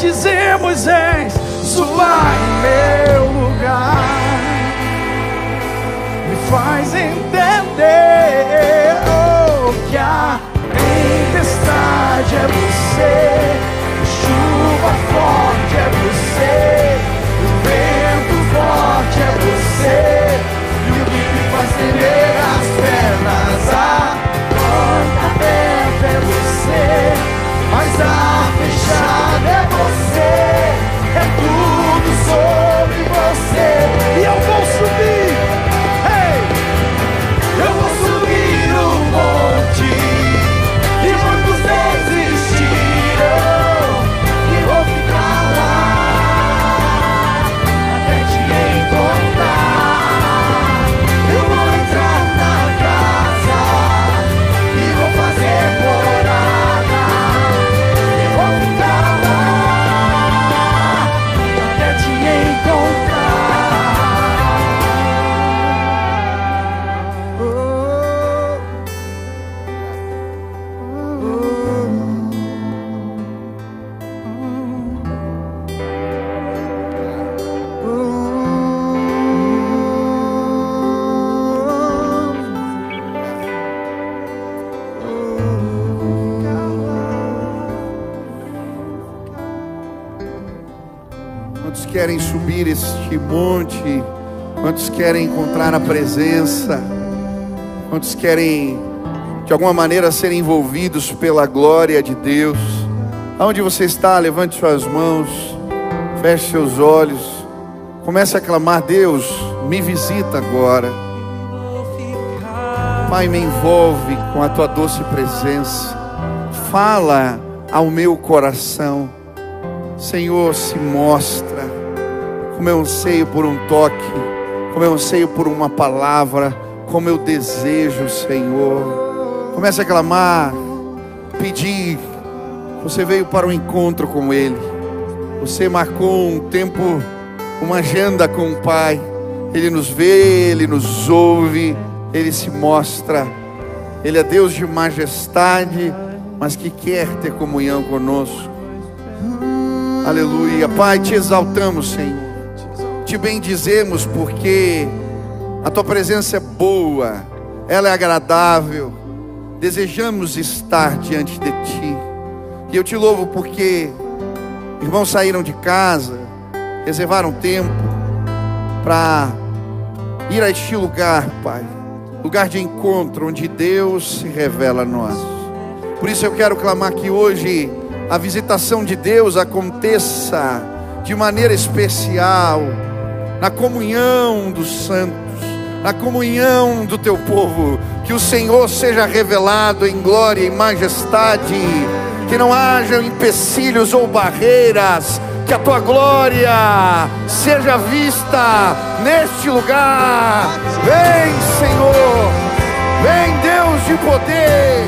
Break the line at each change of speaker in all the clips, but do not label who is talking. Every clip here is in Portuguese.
dizer, Moisés, suba em meu lugar. Me faz entender que a tempestade é você, a chuva forte é você, o vento forte é você, e o que me faz tremer as pernas, a porta aberta é você, mas a fechada é você, é tudo sobre você. E eu vou subir, eu vou subir o monte, e muitos desistirão, e vou ficar lá até te encontrar. Eu vou entrar na casa e vou fazer morada, e vou ficar lá até te encontrar.
Quantos querem subir este monte? Quantos querem encontrar a presença? Quantos querem de alguma maneira ser envolvidos pela glória de Deus? Aonde você está, levante suas mãos, feche seus olhos, comece a clamar: Deus, me visita agora. Pai, me envolve com a tua doce presença, fala ao meu coração. Senhor, se mostra. Como eu anseio por um toque, como eu anseio por uma palavra, como eu desejo, Senhor. Comece a clamar, pedir. Você veio para um encontro com Ele, você marcou um tempo, uma agenda com o Pai. Ele nos vê, Ele nos ouve, Ele se mostra. Ele é Deus de majestade, mas que quer ter comunhão conosco. Aleluia. Pai, te exaltamos, Senhor, te bendizemos, porque a tua presença é boa, ela é agradável. Desejamos estar diante de ti. E eu te louvo porque irmãos saíram de casa, reservaram tempo para ir a este lugar, Pai, lugar de encontro onde Deus se revela a nós. Por isso eu quero clamar que hoje a visitação de Deus aconteça de maneira especial, na comunhão dos santos, na comunhão do teu povo. Que o Senhor seja revelado em glória e majestade, que não haja empecilhos ou barreiras, que a tua glória seja vista neste lugar. Vem, Senhor, vem, Deus de poder.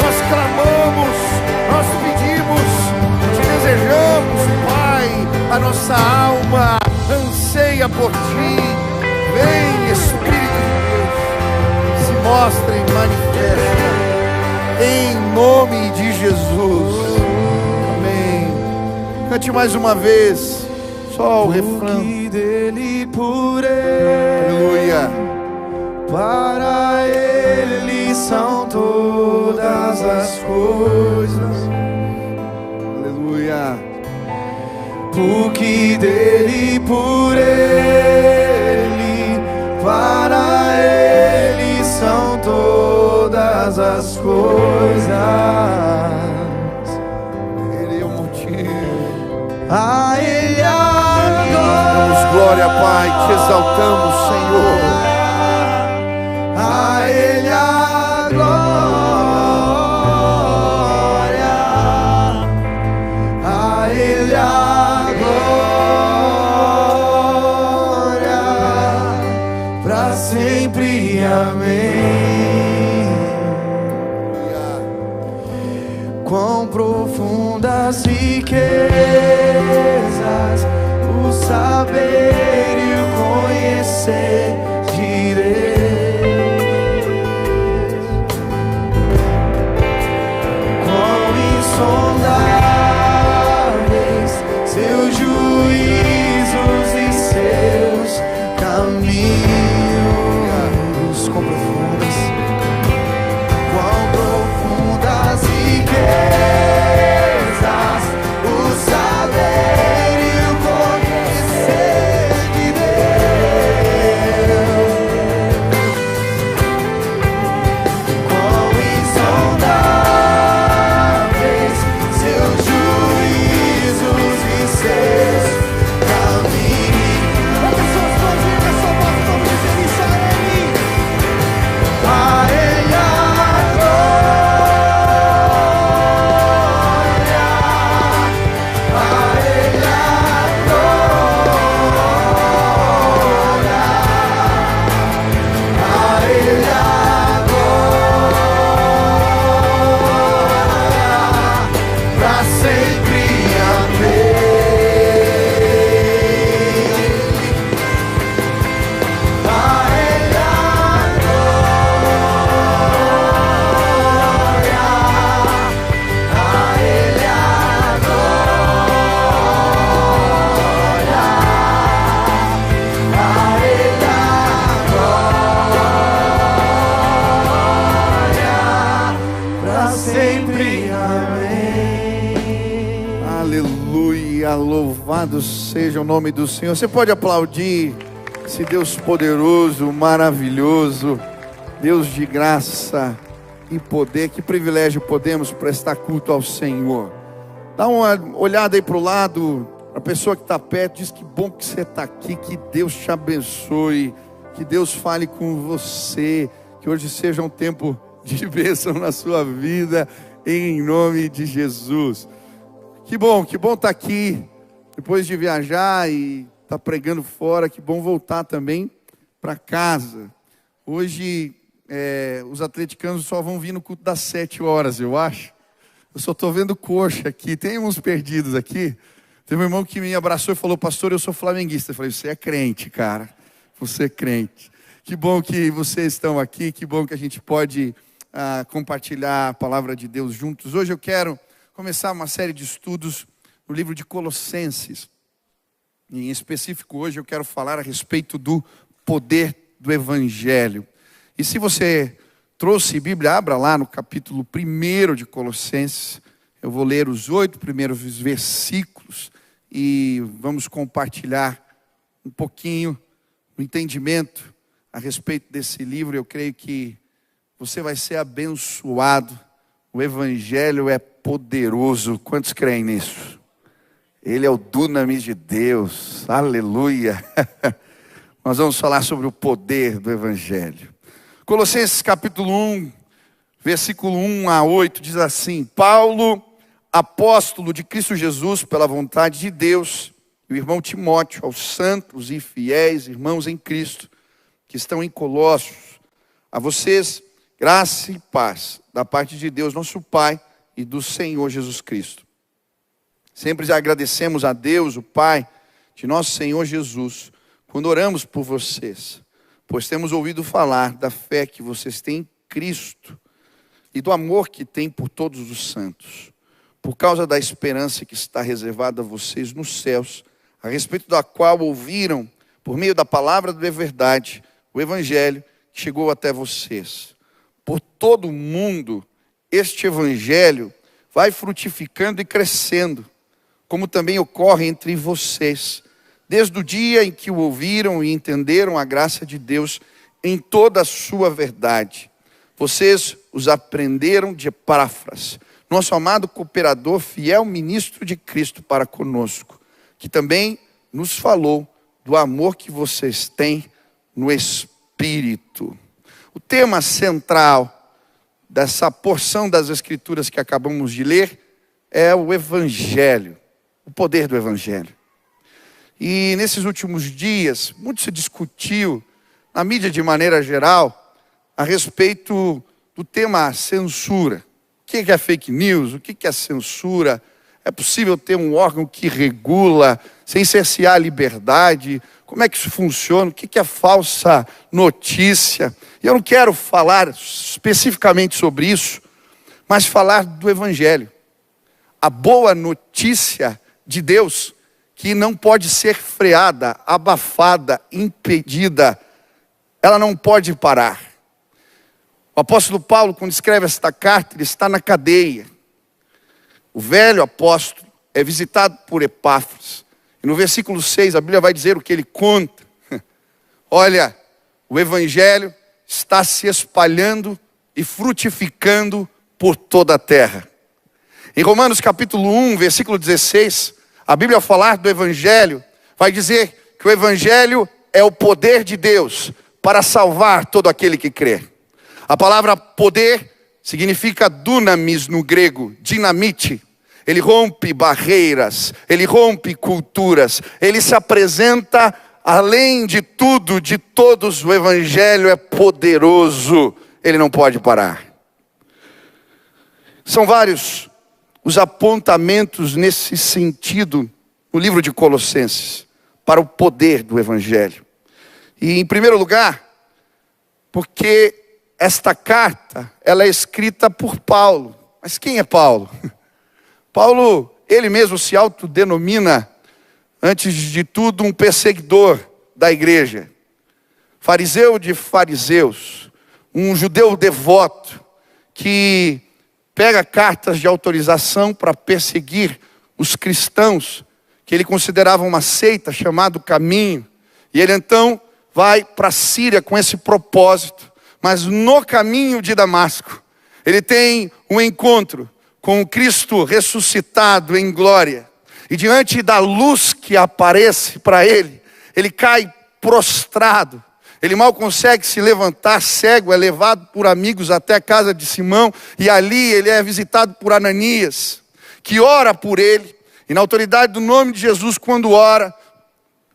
Nós clamamos, nós pedimos, te desejamos, Pai. A nossa alma anseia por ti. Vem, Espírito de Deus, se mostra e manifesta em nome de Jesus. Amém. Cante mais uma vez, só o refrão.
Dele, por ele,
Aleluia.
para ele são todas as coisas.
Aleluia.
Porque dele, por ele, para ele são todas as coisas.
Ele é o motivo.
A ele
Damos glória, Pai, te exaltamos, Senhor.
a ele a glória, a ele a glória, para sempre, amém. Quão profundas riquezas o saber e o conhecer de Deus. Quão insondáveis sempre. Amém.
Aleluia, louvado seja o nome do Senhor. Você pode aplaudir esse Deus poderoso, maravilhoso, Deus de graça e poder. Que privilégio podemos prestar culto ao Senhor. Dá uma olhada aí para o lado, a pessoa que está perto, diz que bom que você está aqui, que Deus te abençoe, que Deus fale com você, que hoje seja um tempo de bênção na sua vida, em nome de Jesus. Que bom estar aqui, depois de viajar e estar pregando fora, que bom voltar também para casa. Hoje, os atleticanos só vão vir no culto das 7 horas, eu acho. Eu só estou vendo coxa aqui, tem uns perdidos aqui. Teve um irmão que me abraçou e falou: pastor, eu sou flamenguista. Eu falei: você é crente, cara, você é crente. Que bom que vocês estão aqui, que bom que a gente pode compartilhar a palavra de Deus juntos. Hoje eu quero começar uma série de estudos no livro de Colossenses. Em específico, hoje eu quero falar a respeito do poder do Evangelho. E se você trouxe Bíblia, abra lá no capítulo 1 de Colossenses. Eu vou ler os 8 primeiros versículos e vamos compartilhar um pouquinho o entendimento a respeito desse livro. Eu creio que você vai ser abençoado. O Evangelho é poderoso. Quantos creem nisso? Ele é o dunamis de Deus. Aleluia. Nós vamos falar sobre o poder do Evangelho. Colossenses capítulo 1, versículo 1 a 8, diz assim: Paulo, apóstolo de Cristo Jesus, pela vontade de Deus, e o irmão Timóteo, aos santos e fiéis irmãos em Cristo, que estão em Colossos, a vocês, graça e paz, da parte de Deus, nosso Pai, e do Senhor Jesus Cristo. Sempre agradecemos a Deus, o Pai de nosso Senhor Jesus, quando oramos por vocês, pois temos ouvido falar da fé que vocês têm em Cristo e do amor que têm por todos os santos, por causa da esperança que está reservada a vocês nos céus, a respeito da qual ouviram, por meio da palavra da verdade, o Evangelho que chegou até vocês. Por todo o mundo, este Evangelho vai frutificando e crescendo, como também ocorre entre vocês, desde o dia em que o ouviram e entenderam a graça de Deus em toda a sua verdade. Vocês os aprenderam de Epáfras, nosso amado cooperador, fiel ministro de Cristo para conosco, que também nos falou do amor que vocês têm no Espírito. O tema central dessa porção das Escrituras que acabamos de ler é o Evangelho, o poder do Evangelho. E nesses últimos dias, muito se discutiu na mídia de maneira geral a respeito do tema censura. O que é fake news? O que é censura? É possível ter um órgão que regula sem cercear a liberdade? Como é que isso funciona? O que é falsa notícia? E eu não quero falar especificamente sobre isso, mas falar do Evangelho. A boa notícia de Deus, que não pode ser freada, abafada, impedida. Ela não pode parar. O apóstolo Paulo, quando escreve esta carta, ele está na cadeia. O velho apóstolo é visitado por Epáfras. E no versículo 6, a Bíblia vai dizer o que ele conta. Olha, o Evangelho está se espalhando e frutificando por toda a terra. Em Romanos capítulo 1, versículo 16, a Bíblia, ao falar do Evangelho, vai dizer que o Evangelho é o poder de Deus para salvar todo aquele que crê. A palavra poder significa dunamis no grego, dinamite. Ele rompe barreiras, ele rompe culturas, ele se apresenta além de tudo, de todos. O Evangelho é poderoso, ele não pode parar. São vários os apontamentos nesse sentido no livro de Colossenses, para o poder do Evangelho. E em primeiro lugar, porque esta carta, ela é escrita por Paulo. Mas quem é Paulo? Paulo, ele mesmo se autodenomina, antes de tudo, um perseguidor da igreja. Fariseu de fariseus, um judeu devoto, que pega cartas de autorização para perseguir os cristãos, que ele considerava uma seita, chamado Caminho. E ele então vai para a Síria com esse propósito. Mas no caminho de Damasco, ele tem um encontro com o Cristo ressuscitado em glória. E diante da luz que aparece para ele, ele cai prostrado. Ele mal consegue se levantar, cego, é levado por amigos até a casa de Simão. E ali ele é visitado por Ananias, que ora por ele. E na autoridade do nome de Jesus, quando ora,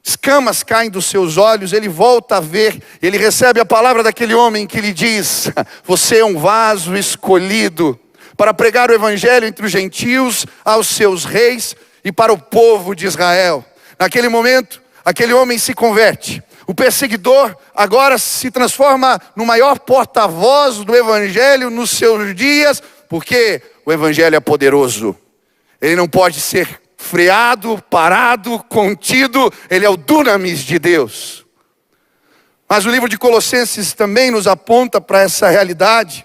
escamas caem dos seus olhos, ele volta a ver, ele recebe a palavra daquele homem que lhe diz: você é um vaso escolhido para pregar o evangelho entre os gentios, aos seus reis e para o povo de Israel. Naquele momento, aquele homem se converte. O perseguidor agora se transforma no maior porta-voz do evangelho nos seus dias, porque o evangelho é poderoso. Ele não pode ser freado, parado, contido. Ele é o dunamis de Deus. Mas o livro de Colossenses também nos aponta para essa realidade,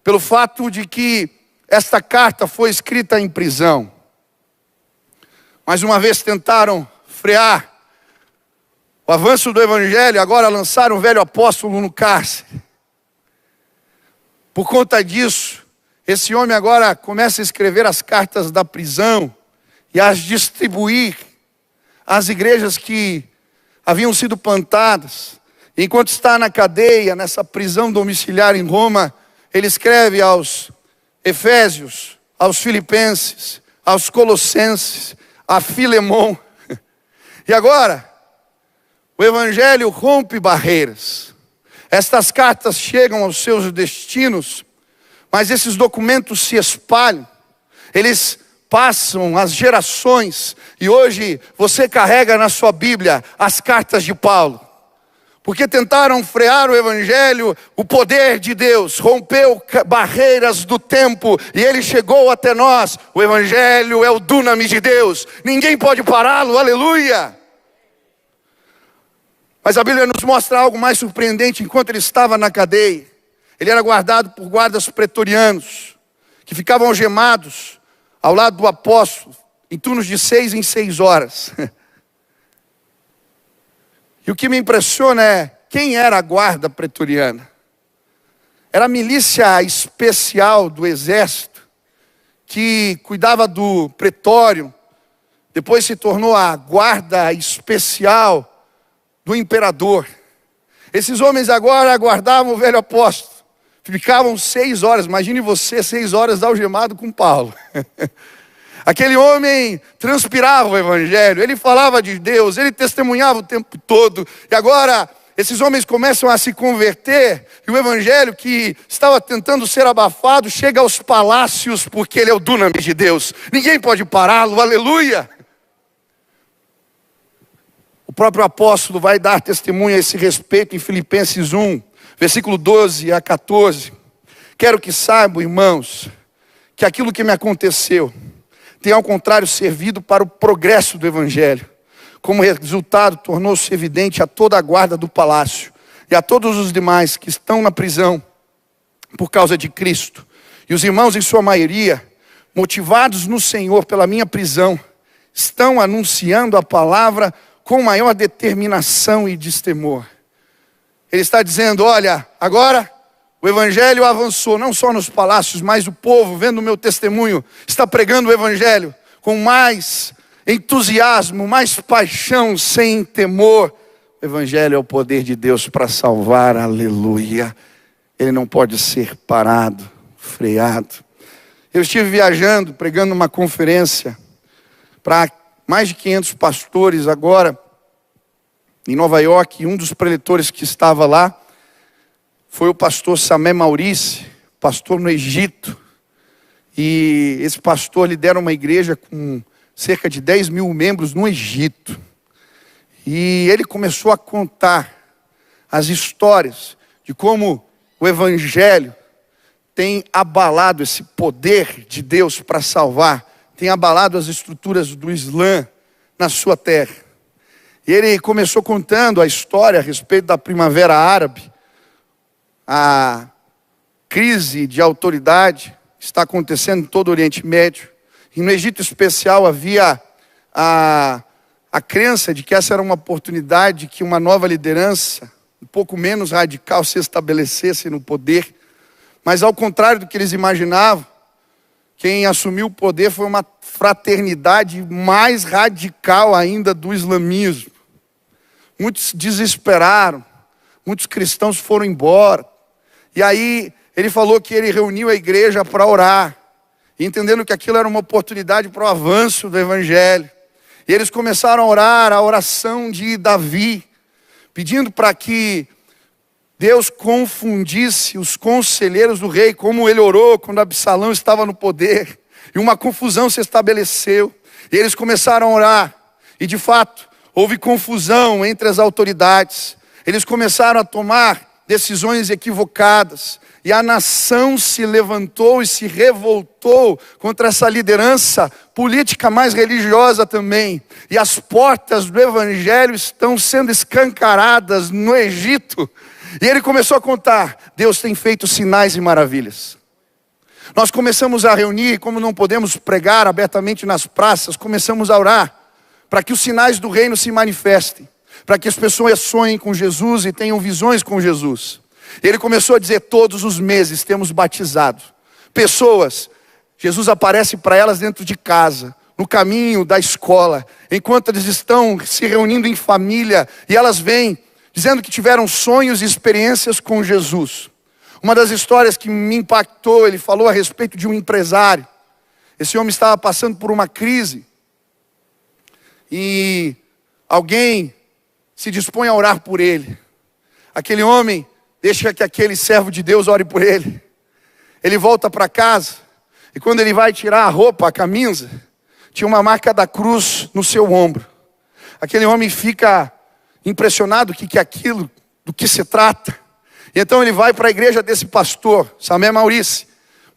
pelo fato de que esta carta foi escrita em prisão. Mais uma vez tentaram frear o avanço do evangelho, agora lançaram o velho apóstolo no cárcere. Por conta disso, esse homem agora começa a escrever as cartas da prisão e as distribuir às igrejas que haviam sido plantadas. Enquanto está na cadeia, nessa prisão domiciliar em Roma, ele escreve aos Efésios, aos Filipenses, aos Colossenses, a Filemon. E agora, o evangelho rompe barreiras. Estas cartas chegam aos seus destinos, mas esses documentos se espalham. Eles passam as gerações. E hoje você carrega na sua Bíblia as cartas de Paulo. Porque tentaram frear o evangelho, o poder de Deus rompeu barreiras do tempo e ele chegou até nós. O evangelho é o dunamis de Deus. Ninguém pode pará-lo, aleluia. Mas a Bíblia nos mostra algo mais surpreendente. Enquanto ele estava na cadeia, ele era guardado por guardas pretorianos, que ficavam algemados ao lado do apóstolo, em turnos de 6 em 6 horas. E o que me impressiona é, quem era a guarda pretoriana? Era a milícia especial do exército, que cuidava do pretório, depois se tornou a guarda especial do imperador. Esses homens agora aguardavam o velho apóstolo, ficavam 6 horas, imagine você 6 horas algemado com Paulo. Aquele homem transpirava o evangelho, ele falava de Deus, ele testemunhava o tempo todo. E agora esses homens começam a se converter, e o evangelho que estava tentando ser abafado chega aos palácios, porque ele é o dunamis de Deus. Ninguém pode pará-lo, aleluia. O próprio apóstolo vai dar testemunho a esse respeito em Filipenses 1, versículo 12 a 14. Quero que saibam, irmãos, que aquilo que me aconteceu tem ao contrário servido para o progresso do evangelho. Como resultado, tornou-se evidente a toda a guarda do palácio e a todos os demais que estão na prisão por causa de Cristo. E os irmãos, em sua maioria, motivados no Senhor pela minha prisão, estão anunciando a palavra com maior determinação e destemor. Ele está dizendo, olha, agora o evangelho avançou, não só nos palácios, mas o povo, vendo o meu testemunho, está pregando o evangelho com mais entusiasmo, mais paixão, sem temor. O evangelho é o poder de Deus para salvar, aleluia. Ele não pode ser parado, freado. Eu estive viajando, pregando uma conferência para mais de 500 pastores agora, em Nova York, e um dos preletores que estava lá foi o pastor Samé Maurice, pastor no Egito. E esse pastor lidera uma igreja com cerca de 10 mil membros no Egito. E ele começou a contar as histórias de como o evangelho tem abalado esse poder de Deus para salvar, tem abalado as estruturas do Islã na sua terra. E ele começou contando a história a respeito da Primavera Árabe, a crise de autoridade que está acontecendo em todo o Oriente Médio. E no Egito especial havia a crença de que essa era uma oportunidade que uma nova liderança, um pouco menos radical, se estabelecesse no poder. Mas ao contrário do que eles imaginavam, quem assumiu o poder foi uma fraternidade mais radical ainda do islamismo. Muitos desesperaram, muitos cristãos foram embora. E aí ele falou que ele reuniu a igreja para orar, entendendo que aquilo era uma oportunidade para o avanço do evangelho. E eles começaram a orar a oração de Davi, pedindo para que Deus confundisse os conselheiros do rei, como ele orou quando Absalão estava no poder. E uma confusão se estabeleceu. E eles começaram a orar. E de fato, houve confusão entre as autoridades. Eles começaram a tomar decisões equivocadas. E a nação se levantou e se revoltou contra essa liderança política mais religiosa também. E as portas do evangelho estão sendo escancaradas no Egito. E ele começou a contar: Deus tem feito sinais e maravilhas. Nós começamos a reunir, como não podemos pregar abertamente nas praças, começamos a orar para que os sinais do reino se manifestem, para que as pessoas sonhem com Jesus e tenham visões com Jesus. E ele começou a dizer: todos os meses temos batizado pessoas. Jesus aparece para elas dentro de casa, no caminho da escola, enquanto eles estão se reunindo em família, e elas vêm dizendo que tiveram sonhos e experiências com Jesus. Uma das histórias que me impactou, ele falou a respeito de um empresário. Esse homem estava passando por uma crise, e alguém se dispõe a orar por ele. Aquele homem deixa que aquele servo de Deus ore por ele. Ele volta para casa, e quando ele vai tirar a roupa, a camisa, tinha uma marca da cruz no seu ombro. Aquele homem fica impressionado que é aquilo, do que se trata. E então ele vai para a igreja desse pastor, Samé Maurice,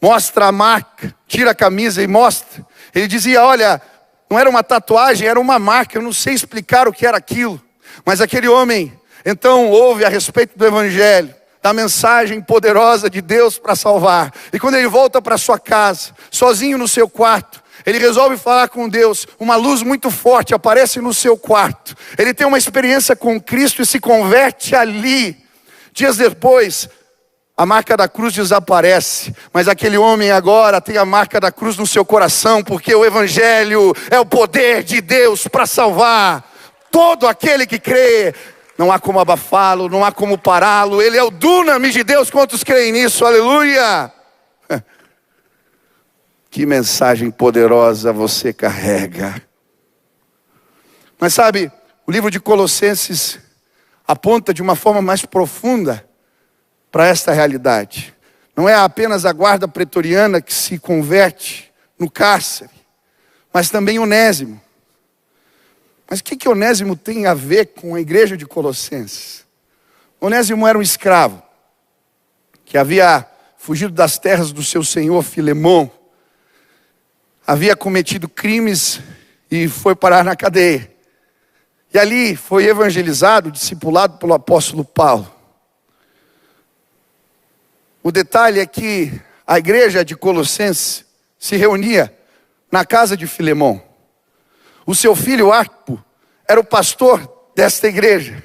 mostra a marca, tira a camisa e mostra. Ele dizia: olha, não era uma tatuagem, era uma marca, eu não sei explicar o que era aquilo. Mas aquele homem então ouve a respeito do evangelho, da mensagem poderosa de Deus para salvar. E quando ele volta para sua casa, sozinho no seu quarto, ele resolve falar com Deus. Uma luz muito forte aparece no seu quarto. Ele tem uma experiência com Cristo e se converte ali. Dias depois, a marca da cruz desaparece, mas aquele homem agora tem a marca da cruz no seu coração, porque o evangelho é o poder de Deus para salvar todo aquele que crê. Não há como abafá-lo, não há como pará-lo. Ele é o dunamis de Deus. Quantos creem nisso? Aleluia! Que mensagem poderosa você carrega. Mas sabe, o livro de Colossenses aponta de uma forma mais profunda para esta realidade. Não é apenas a guarda pretoriana que se converte no cárcere, mas também Onésimo. Mas o que Onésimo tem a ver com a igreja de Colossenses? Onésimo era um escravo que havia fugido das terras do seu senhor Filemão, havia cometido crimes e foi parar na cadeia. E ali foi evangelizado, discipulado pelo apóstolo Paulo. O detalhe é que a igreja de Colossenses se reunia na casa de Filemão. O seu filho Arpo era o pastor desta igreja.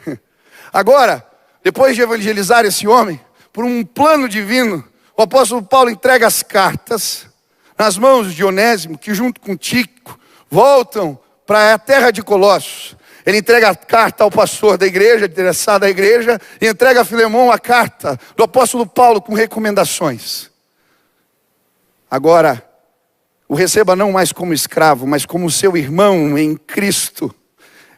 Agora, depois de evangelizar esse homem, por um plano divino, o apóstolo Paulo entrega as cartas nas mãos de Onésimo, que junto com Tico voltam para a terra de Colossos. Ele entrega a carta ao pastor da igreja, interessado da igreja, e entrega a Filemão a carta do apóstolo Paulo com recomendações. Agora, o receba não mais como escravo, mas como seu irmão em Cristo.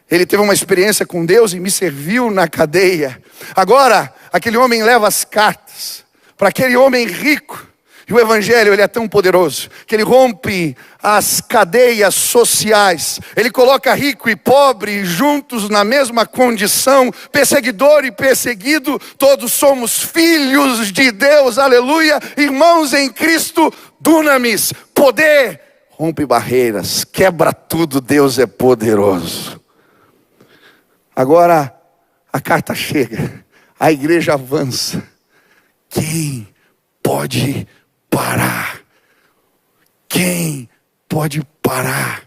Ele teve uma experiência com Deus e me serviu na cadeia. Agora, aquele homem leva as cartas para aquele homem rico. E o evangelho, ele é tão poderoso que ele rompe as cadeias sociais. Ele coloca rico e pobre juntos na mesma condição. Perseguidor e perseguido, todos somos filhos de Deus, aleluia. Irmãos em Cristo, dunamis, poder. Rompe barreiras, quebra tudo, Deus é poderoso. Agora a carta chega, a igreja avança. Quem pode parar Quem pode parar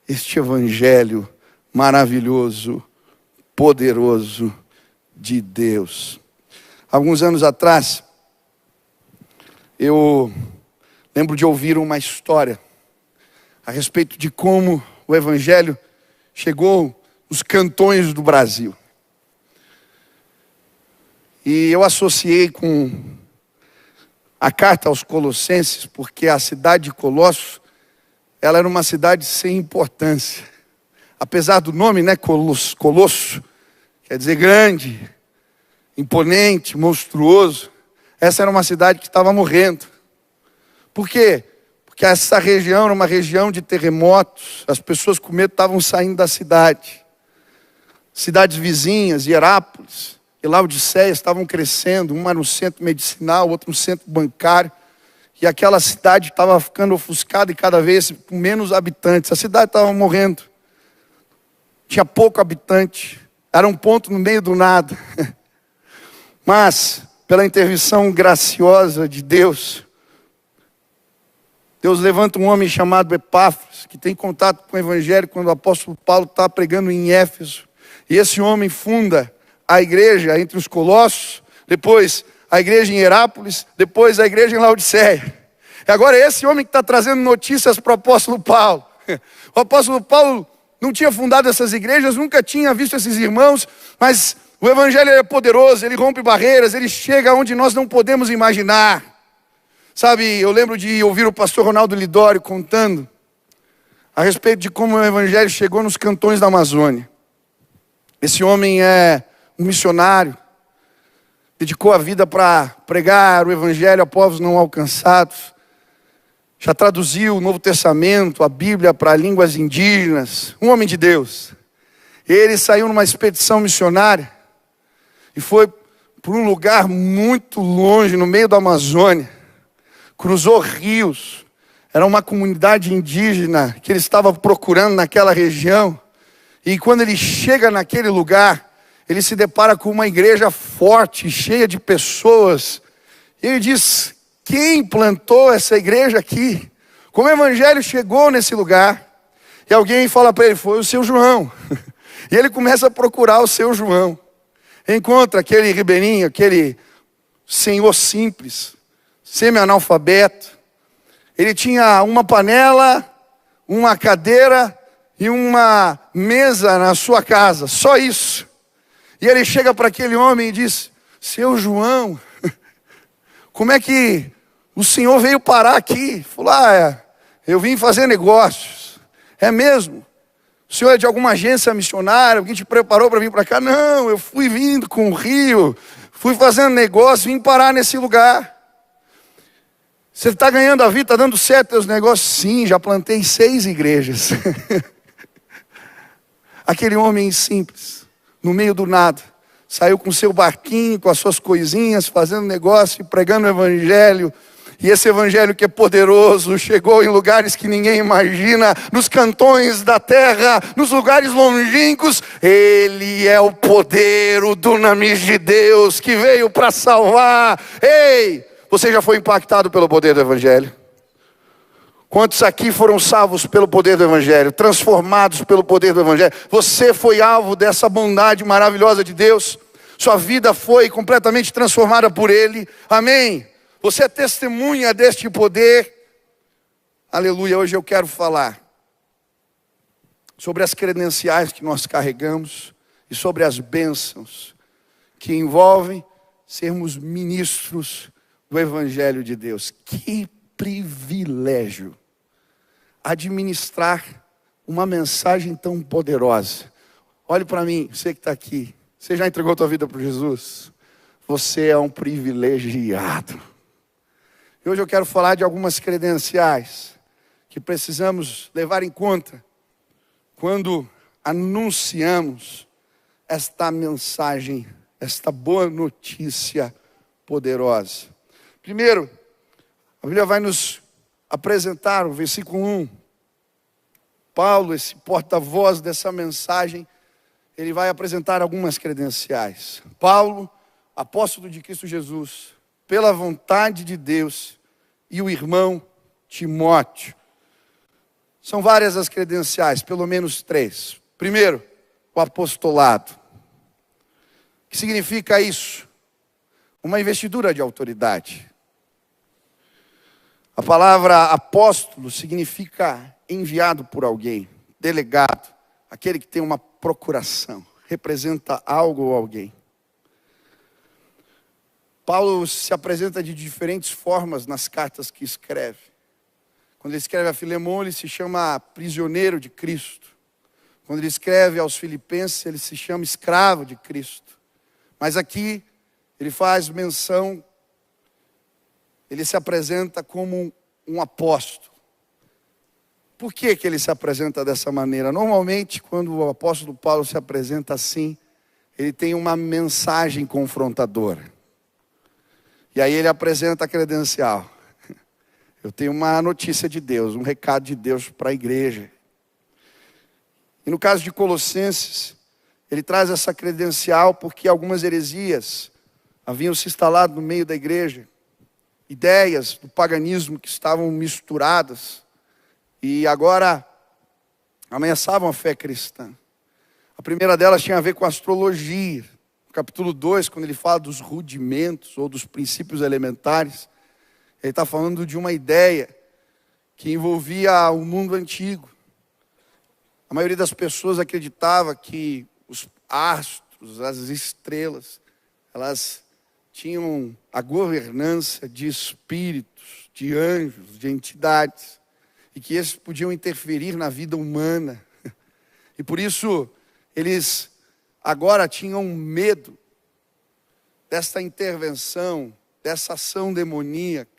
este evangelho maravilhoso, poderoso de Deus? Alguns anos atrás, eu lembro de ouvir uma história a respeito de como o evangelho chegou nos cantões do Brasil. E eu associei com a carta aos Colossenses, porque a cidade de Colossos, ela era uma cidade sem importância. Apesar do nome, né, Colosso, quer dizer grande, imponente, monstruoso. Essa era uma cidade que estava morrendo. Por quê? Porque essa região era uma região de terremotos. As pessoas com medo estavam saindo da cidade. Cidades vizinhas, Hierápolis e Laodiceia estavam crescendo. Uma no centro medicinal, outra no centro bancário. E aquela cidade estava ficando ofuscada e cada vez com menos habitantes. A cidade estava morrendo. Tinha pouco habitante. Era um ponto no meio do nada. Mas, pela intervenção graciosa de Deus, Deus levanta um homem chamado Epáfras, que tem contato com o evangelho quando o apóstolo Paulo está pregando em Éfeso. E esse homem funda a igreja entre os Colossos, depois a igreja em Hierápolis, depois a igreja em Laodiceia. E agora é esse homem que está trazendo notícias para o apóstolo Paulo. O apóstolo Paulo não tinha fundado essas igrejas, nunca tinha visto esses irmãos, mas o evangelho é poderoso, ele rompe barreiras, ele chega onde nós não podemos imaginar. Sabe, eu lembro de ouvir o pastor Ronaldo Lidório contando a respeito de como o evangelho chegou nos cantões da Amazônia. Esse homem é um missionário, dedicou a vida para pregar o evangelho a povos não alcançados, já traduziu o Novo Testamento, a Bíblia para línguas indígenas, um homem de Deus. Ele saiu numa expedição missionária e foi para um lugar muito longe, no meio da Amazônia. Cruzou rios, era uma comunidade indígena que ele estava procurando naquela região. E quando ele chega naquele lugar, ele se depara com uma igreja forte, cheia de pessoas. E ele diz: quem plantou essa igreja aqui? Como o evangelho chegou nesse lugar? E alguém fala para ele: foi o seu João. E ele começa a procurar o seu João. Encontra aquele ribeirinho, aquele senhor simples, semi-analfabeto. Ele tinha uma panela, uma cadeira e uma mesa na sua casa, só isso. E ele chega para aquele homem e diz: seu João, como é que o senhor veio parar aqui? Falou: eu vim fazer negócios. É mesmo? O senhor é de alguma agência missionária? Alguém te preparou para vir para cá? Não, eu fui vindo com o rio, fui fazendo negócio, vim parar nesse lugar. Você está ganhando a vida, está dando certo os negócios? Sim, já plantei 6 igrejas. Aquele homem simples, no meio do nada, saiu com seu barquinho, com as suas coisinhas, fazendo negócio, pregando o evangelho. E esse evangelho que é poderoso, chegou em lugares que ninguém imagina, nos cantões da terra, nos lugares longínquos. Ele é o poder, o dunamis de Deus, que veio para salvar. Ei, você já foi impactado pelo poder do evangelho? Quantos aqui foram salvos pelo poder do evangelho, transformados pelo poder do evangelho? Você foi alvo dessa bondade maravilhosa de Deus. Sua vida foi completamente transformada por Ele. Amém? Você é testemunha deste poder. Aleluia. Hoje eu quero falar sobre as credenciais que nós carregamos e sobre as bênçãos que envolvem sermos ministros do evangelho de Deus. Que privilégio administrar uma mensagem tão poderosa. Olhe para mim, você que está aqui. Você já entregou a tua vida para Jesus? Você é um privilegiado. E hoje eu quero falar de algumas credenciais que precisamos levar em conta quando anunciamos esta mensagem, esta boa notícia poderosa. Primeiro, a Bíblia vai nos apresentar o versículo 1. Paulo, esse porta-voz dessa mensagem, ele vai apresentar algumas credenciais. Paulo, apóstolo de Cristo Jesus, pela vontade de Deus, e o irmão Timóteo, São várias as credenciais, pelo menos 3. Primeiro, o apostolado. O que significa isso? Uma investidura de autoridade. A palavra apóstolo significa enviado por alguém, delegado, aquele que tem uma procuração, representa algo ou alguém. Paulo se apresenta de diferentes formas nas cartas que escreve. Quando ele escreve a Filemão, ele se chama prisioneiro de Cristo. Quando ele escreve aos Filipenses, ele se chama escravo de Cristo. Mas aqui, ele faz menção, ele se apresenta como um apóstolo. Por que ele se apresenta dessa maneira? Normalmente, quando o apóstolo Paulo se apresenta assim, ele tem uma mensagem confrontadora. E aí ele apresenta a credencial. Eu tenho uma notícia de Deus, um recado de Deus para a igreja. E no caso de Colossenses, ele traz essa credencial porque algumas heresias haviam se instalado no meio da igreja. Ideias do paganismo que estavam misturadas e agora ameaçavam a fé cristã. A primeira delas tinha a ver com astrologia. No capítulo 2, quando ele fala dos rudimentos ou dos princípios elementares, ele está falando de uma ideia que envolvia o mundo antigo. A maioria das pessoas acreditava que os astros, as estrelas, elas tinham a governança de espíritos, de anjos, de entidades, e que esses podiam interferir na vida humana. E por isso, eles agora tinham medo dessa intervenção, dessa ação demoníaca.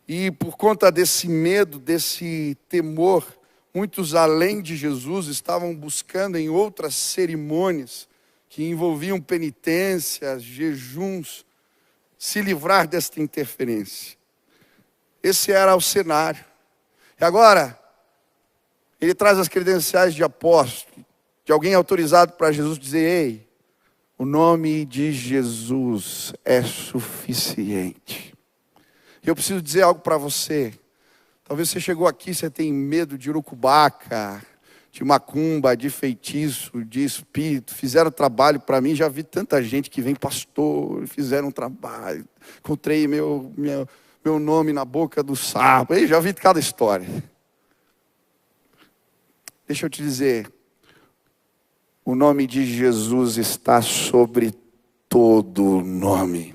E por conta desse medo, desse temor, muitos além de Jesus estavam buscando em outras cerimônias que envolviam penitências, jejuns, se livrar desta interferência. Esse era o cenário. E agora, ele traz as credenciais de apóstolo, de alguém autorizado para Jesus dizer: ei, o nome de Jesus é suficiente. E eu preciso dizer algo para você. Talvez você chegou aqui, você tem medo de urucubaca, de macumba, de feitiço, de espírito. Fizeram trabalho para mim, já vi tanta gente que vem, pastor, fizeram trabalho. Encontrei meu nome na boca do sapo. Ei, já vi cada história. Deixa eu te dizer, o nome de Jesus está sobre todo nome.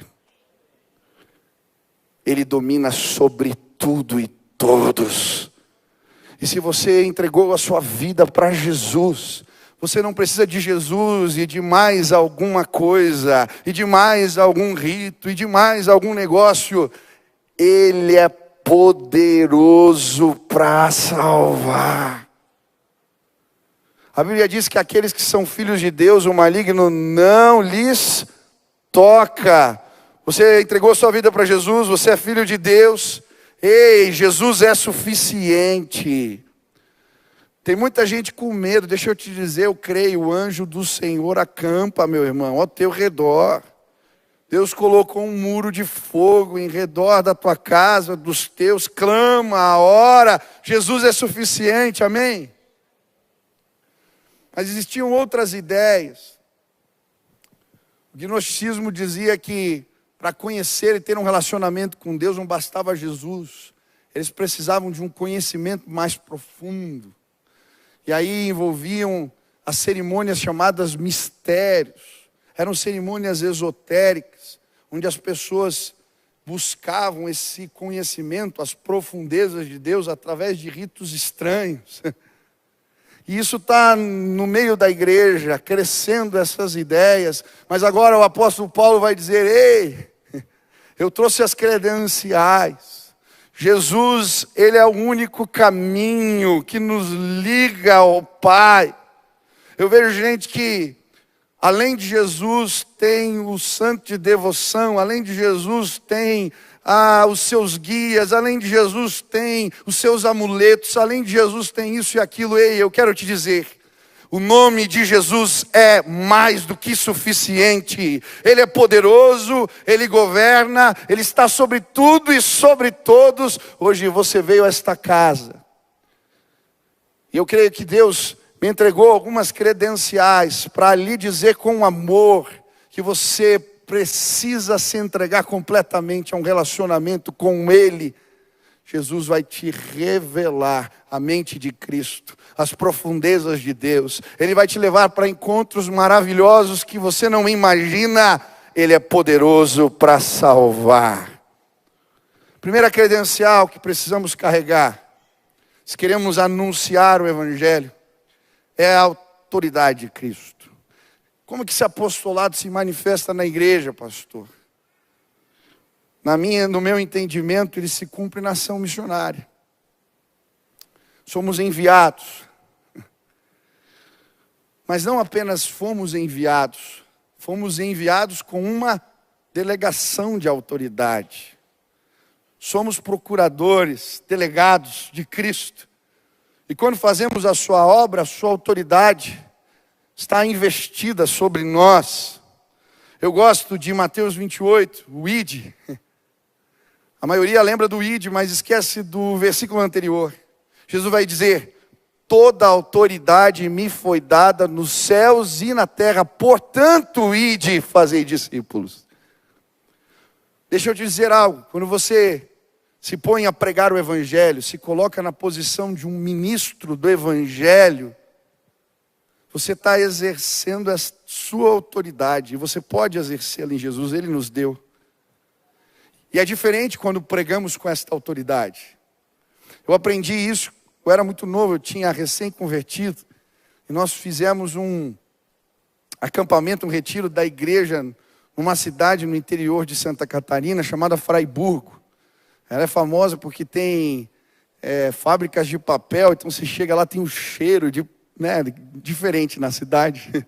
Ele domina sobre tudo e todos. E se você entregou a sua vida para Jesus, você não precisa de Jesus e de mais alguma coisa, e de mais algum rito, e de mais algum negócio. Ele é poderoso para salvar. A Bíblia diz que aqueles que são filhos de Deus, o maligno não lhes toca. Você entregou sua vida para Jesus, você é filho de Deus. Ei, Jesus é suficiente. Tem muita gente com medo, deixa eu te dizer, eu creio, o anjo do Senhor acampa, meu irmão, ao teu redor. Deus colocou um muro de fogo em redor da tua casa, dos teus, clama, ora, Jesus é suficiente, amém? Mas existiam outras ideias. O gnosticismo dizia que para conhecer e ter um relacionamento com Deus não bastava Jesus. Eles precisavam de um conhecimento mais profundo. E aí envolviam as cerimônias chamadas mistérios. Eram cerimônias esotéricas, onde as pessoas buscavam esse conhecimento, as profundezas de Deus, através de ritos estranhos. E isso está no meio da igreja, crescendo essas ideias. Mas agora o apóstolo Paulo vai dizer: ei, eu trouxe as credenciais. Jesus, ele é o único caminho que nos liga ao Pai. Eu vejo gente que, além de Jesus, tem o santo de devoção, além de Jesus, tem os seus guias, além de Jesus, tem os seus amuletos, além de Jesus, tem isso e aquilo. Ei, eu quero te dizer, o nome de Jesus é mais do que suficiente. Ele é poderoso, Ele governa, Ele está sobre tudo e sobre todos. Hoje você veio a esta casa E eu creio que Deus me entregou algumas credenciais para lhe dizer com amor que você precisa se entregar completamente a um relacionamento com Ele. Jesus vai te revelar a mente de Cristo, as profundezas de Deus. Ele vai te levar para encontros maravilhosos que você não imagina. Ele é poderoso para salvar. Primeira credencial que precisamos carregar, se queremos anunciar o Evangelho, é a autoridade de Cristo. Como que esse apostolado se manifesta na igreja, pastor? No meu entendimento, ele se cumpre na ação missionária. Somos enviados. Mas não apenas fomos enviados com uma delegação de autoridade. Somos procuradores, delegados de Cristo. E quando fazemos a sua obra, a sua autoridade está investida sobre nós. Eu gosto de Mateus 28, o ID. A maioria lembra do ID, mas esquece do versículo anterior. Jesus vai dizer: toda a autoridade me foi dada nos céus e na terra, portanto, ide, fazei discípulos. Deixa eu te dizer algo, quando você se põe a pregar o Evangelho, se coloca na posição de um ministro do Evangelho, você está exercendo a sua autoridade, e você pode exercê-la em Jesus, Ele nos deu. E é diferente quando pregamos com esta autoridade. Eu aprendi isso, eu era muito novo, eu tinha recém-convertido, e nós fizemos um acampamento, um retiro da igreja, numa cidade no interior de Santa Catarina, chamada Fraiburgo. Ela é famosa porque tem fábricas de papel, então você chega lá, tem um cheiro diferente na cidade.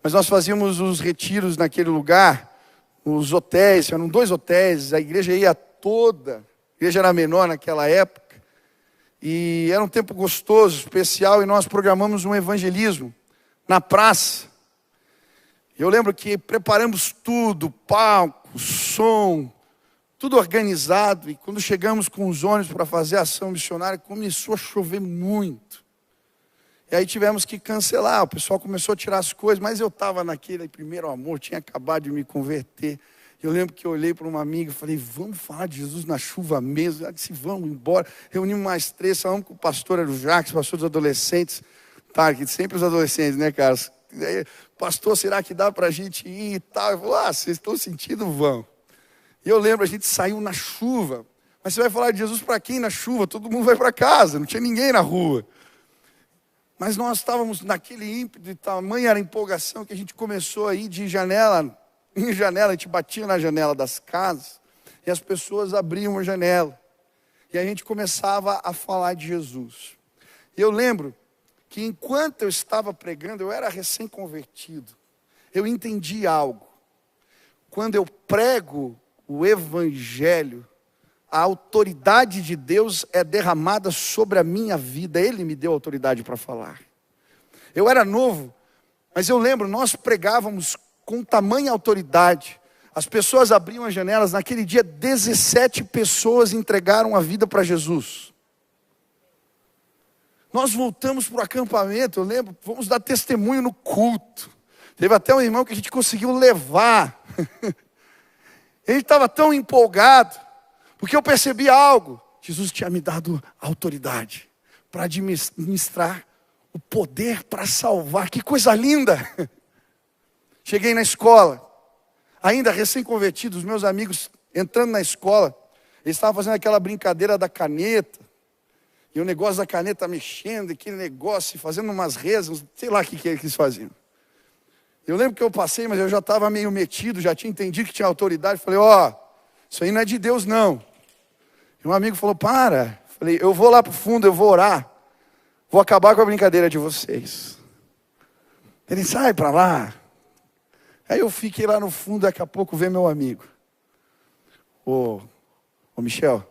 Mas nós fazíamos os retiros naquele lugar, os hotéis, eram 2 hotéis, a igreja ia toda, a igreja era menor naquela época, e era um tempo gostoso, especial, e nós programamos um evangelismo na praça. Eu lembro que preparamos tudo, palco, som, tudo organizado, e quando chegamos com os ônibus para fazer a ação missionária, começou a chover muito. E aí tivemos que cancelar, o pessoal começou a tirar as coisas, mas eu estava naquele primeiro amor, tinha acabado de me converter. Eu lembro que eu olhei para uma amiga e falei: vamos falar de Jesus na chuva mesmo. Ela disse: vamos embora. Reunimos mais 3, falamos com o pastor, era o Jacques, pastor dos adolescentes. Tá, sempre os adolescentes, né, cara? Pastor, será que dá para a gente ir e tal? Eu falei: vocês estão sentindo, vão. E eu lembro, a gente saiu na chuva. Mas você vai falar de Jesus para quem na chuva? Todo mundo vai para casa, não tinha ninguém na rua. Mas nós estávamos naquele ímpeto de tamanha era a empolgação que a gente começou a ir de janela em janela, a gente batia na janela das casas e as pessoas abriam a janela. E a gente começava a falar de Jesus. E eu lembro que enquanto eu estava pregando, eu era recém-convertido. Eu entendi algo. Quando eu prego o Evangelho, a autoridade de Deus é derramada sobre a minha vida. Ele me deu autoridade para falar. Eu era novo, mas eu lembro, nós pregávamos com tamanha autoridade. As pessoas abriam as janelas. Naquele dia, 17 pessoas entregaram a vida para Jesus. Nós voltamos para o acampamento, eu lembro, vamos dar testemunho no culto. Teve até um irmão que a gente conseguiu levar. Ele estava tão empolgado, porque eu percebi algo. Jesus tinha me dado autoridade para administrar o poder para salvar. Que coisa linda! Cheguei na escola, ainda recém-convertido, os meus amigos entrando na escola, eles estavam fazendo aquela brincadeira da caneta, e o negócio da caneta mexendo, aquele negócio, fazendo umas rezas, sei lá o que eles faziam. Eu lembro que eu passei, mas eu já estava meio metido, já tinha entendido que tinha autoridade. Falei: isso aí não é de Deus não. E um amigo falou: para. Falei: eu vou lá para o fundo, eu vou orar. Vou acabar com a brincadeira de vocês. Ele: sai para lá. Aí eu fiquei lá no fundo, daqui a pouco veio meu amigo. Ô Michel,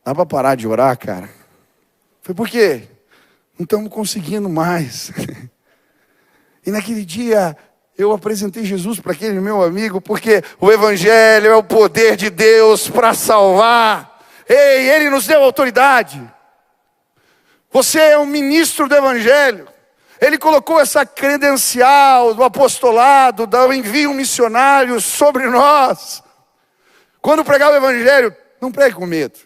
dá para parar de orar, cara? Falei: por quê? Não estamos conseguindo mais. E naquele dia eu apresentei Jesus para aquele meu amigo, porque o Evangelho é o poder de Deus para salvar. Ei, Ele nos deu autoridade. Você é um ministro do Evangelho. Ele colocou essa credencial do apostolado, do envio missionário sobre nós. Quando pregar o Evangelho, não pregue com medo.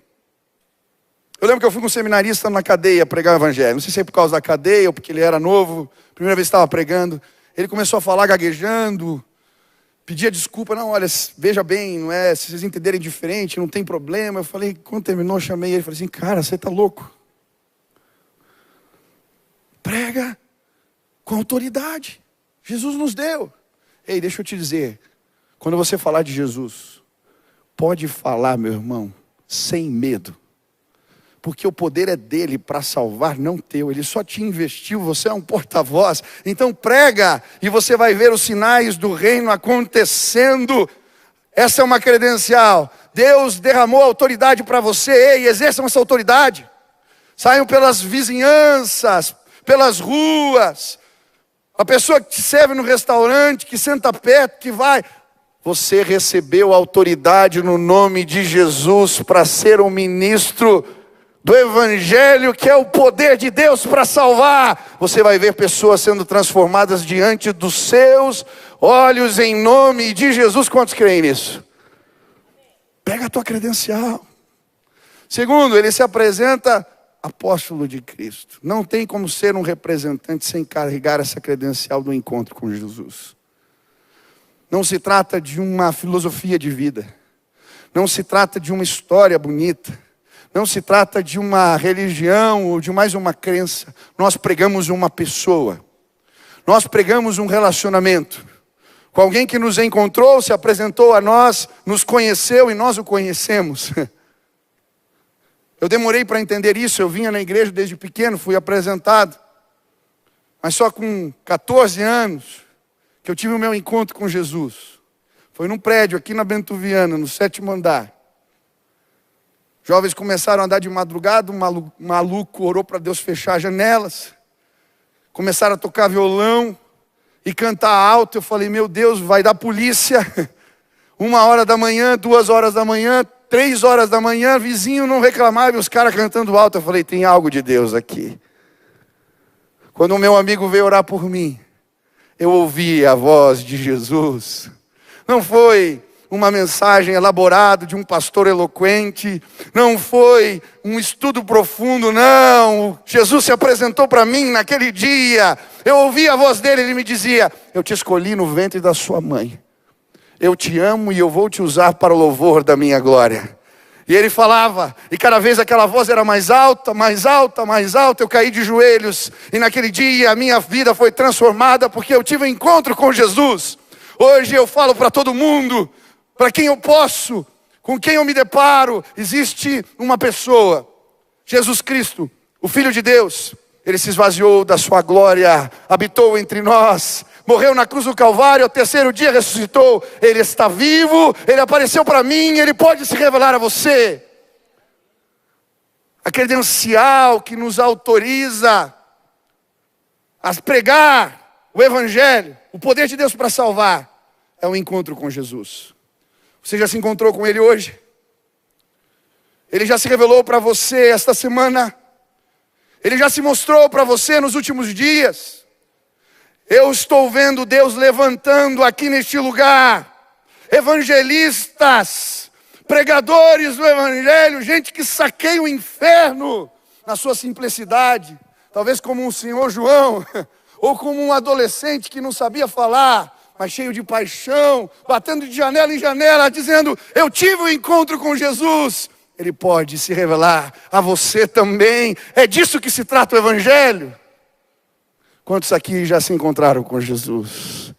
Eu lembro que eu fui com um seminarista na cadeia pregar o Evangelho. Não sei se é por causa da cadeia ou porque ele era novo. Primeira vez que estava pregando. Ele começou a falar gaguejando. Pedia desculpa. Não, olha, veja bem, não é, se vocês entenderem diferente, não tem problema. Eu falei, quando terminou, eu chamei ele. Falei assim, cara, você está louco. Prega com autoridade. Jesus nos deu. Ei, deixa eu te dizer. Quando você falar de Jesus, pode falar, meu irmão, sem medo. Porque o poder é dele para salvar, não teu. Ele só te investiu, você é um porta-voz. Então prega e você vai ver os sinais do reino acontecendo. Essa é uma credencial. Deus derramou autoridade para você. Ei, exerçam essa autoridade. Saiam pelas vizinhanças, pelas ruas. A pessoa que te serve no restaurante, que senta perto, que vai. Você recebeu autoridade no nome de Jesus para ser um ministro do Evangelho, que é o poder de Deus para salvar. Você vai ver pessoas sendo transformadas diante dos seus olhos em nome de Jesus. Quantos creem nisso? Pega a tua credencial. Segundo, ele se apresenta apóstolo de Cristo. Não tem como ser um representante sem carregar essa credencial do encontro com Jesus. Não se trata de uma filosofia de vida. Não se trata de uma história bonita. Não se trata de uma religião ou de mais uma crença. Nós pregamos uma pessoa. Nós pregamos um relacionamento. Com alguém que nos encontrou, se apresentou a nós, nos conheceu e nós o conhecemos. Eu demorei para entender isso. Eu vinha na igreja desde pequeno, fui apresentado. Mas só com 14 anos que eu tive o meu encontro com Jesus. Foi num prédio aqui na Bento Viana, no 7º andar. Jovens começaram a andar de madrugada, um maluco orou para Deus fechar as janelas. Começaram a tocar violão e cantar alto. Eu falei, meu Deus, vai dar polícia. 1h da manhã, 2h da manhã, 3h da manhã, vizinho não reclamava e os caras cantando alto. Eu falei, tem algo de Deus aqui. Quando o meu amigo veio orar por mim, eu ouvi a voz de Jesus. Não foi uma mensagem elaborada de um pastor eloquente, não foi um estudo profundo, não. Jesus se apresentou para mim naquele dia, eu ouvi a voz dele, ele me dizia, eu te escolhi no ventre da sua mãe, eu te amo e eu vou te usar para o louvor da minha glória. E ele falava, e cada vez aquela voz era mais alta, mais alta, mais alta, eu caí de joelhos, e naquele dia a minha vida foi transformada, porque eu tive um encontro com Jesus. Hoje eu falo para todo mundo, para quem eu posso, com quem eu me deparo, existe uma pessoa, Jesus Cristo, o Filho de Deus. Ele se esvaziou da sua glória, habitou entre nós, morreu na cruz do Calvário, ao 3º dia ressuscitou. Ele está vivo, ele apareceu para mim, ele pode se revelar a você. A credencial que nos autoriza a pregar o Evangelho, o poder de Deus para salvar, é o encontro com Jesus. Você já se encontrou com Ele hoje? Ele já se revelou para você esta semana? Ele já se mostrou para você nos últimos dias? Eu estou vendo Deus levantando aqui neste lugar evangelistas, pregadores do Evangelho, gente que saqueia o inferno na sua simplicidade, talvez como um senhor João, ou como um adolescente que não sabia falar, mas cheio de paixão, batendo de janela em janela, dizendo, eu tive um encontro com Jesus. Ele pode se revelar a você também. É disso que se trata o Evangelho. Quantos aqui já se encontraram com Jesus?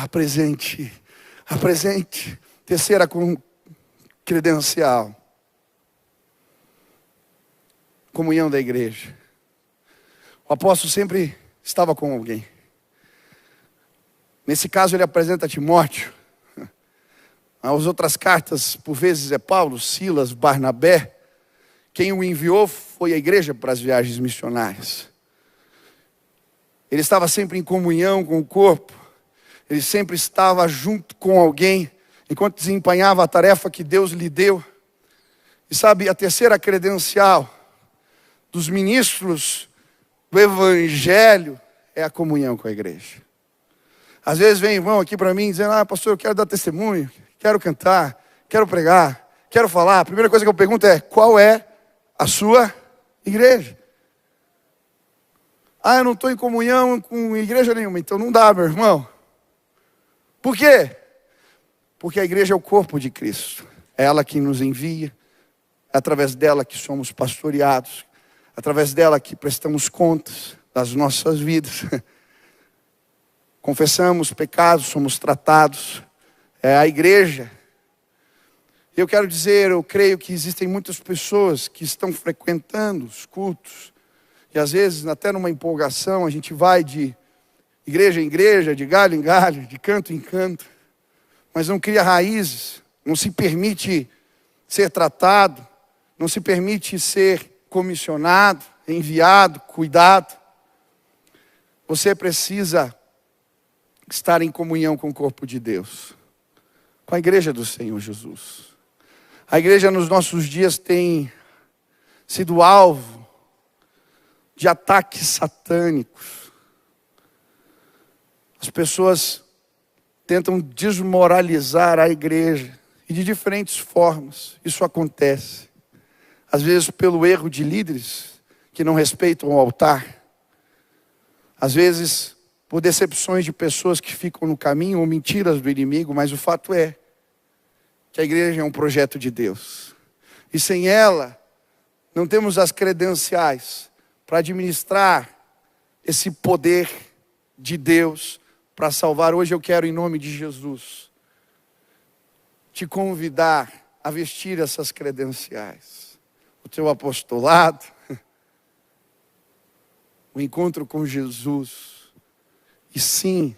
Apresente. Terceira credencial. Comunhão da igreja. O apóstolo sempre estava com alguém. Nesse caso ele apresenta Timóteo. As outras cartas, por vezes, é Paulo, Silas, Barnabé. Quem o enviou foi a igreja para as viagens missionárias. Ele estava sempre em comunhão com o corpo. Ele sempre estava junto com alguém, enquanto desempenhava a tarefa que Deus lhe deu. E sabe, a terceira credencial dos ministros do Evangelho é a comunhão com a igreja. Às vezes vem irmão aqui para mim dizendo: pastor, eu quero dar testemunho, quero cantar, quero pregar, quero falar. A primeira coisa que eu pergunto é: qual é a sua igreja? Eu não estou em comunhão com igreja nenhuma. Então não dá, meu irmão. Por quê? Porque a igreja é o corpo de Cristo. É ela que nos envia, é através dela que somos pastoreados, através dela que prestamos contas das nossas vidas. Confessamos pecados, somos tratados. É a igreja. Eu quero dizer, eu creio que existem muitas pessoas que estão frequentando os cultos. E às vezes, até numa empolgação, a gente vai de igreja em igreja, de galho em galho, de canto em canto. Mas não cria raízes, não se permite ser tratado, não se permite ser comissionado, enviado, cuidado. Você precisa estar em comunhão com o corpo de Deus, com a igreja do Senhor Jesus. A igreja nos nossos dias tem sido alvo de ataques satânicos. As pessoas tentam desmoralizar a igreja, e de diferentes formas isso acontece. Às vezes pelo erro de líderes que não respeitam o altar. Às vezes por decepções de pessoas que ficam no caminho, ou mentiras do inimigo, mas o fato é que a igreja é um projeto de Deus. E sem ela, não temos as credenciais para administrar esse poder de Deus para salvar. Hoje eu quero, em nome de Jesus, te convidar a vestir essas credenciais. O teu apostolado, o encontro com Jesus, e sim,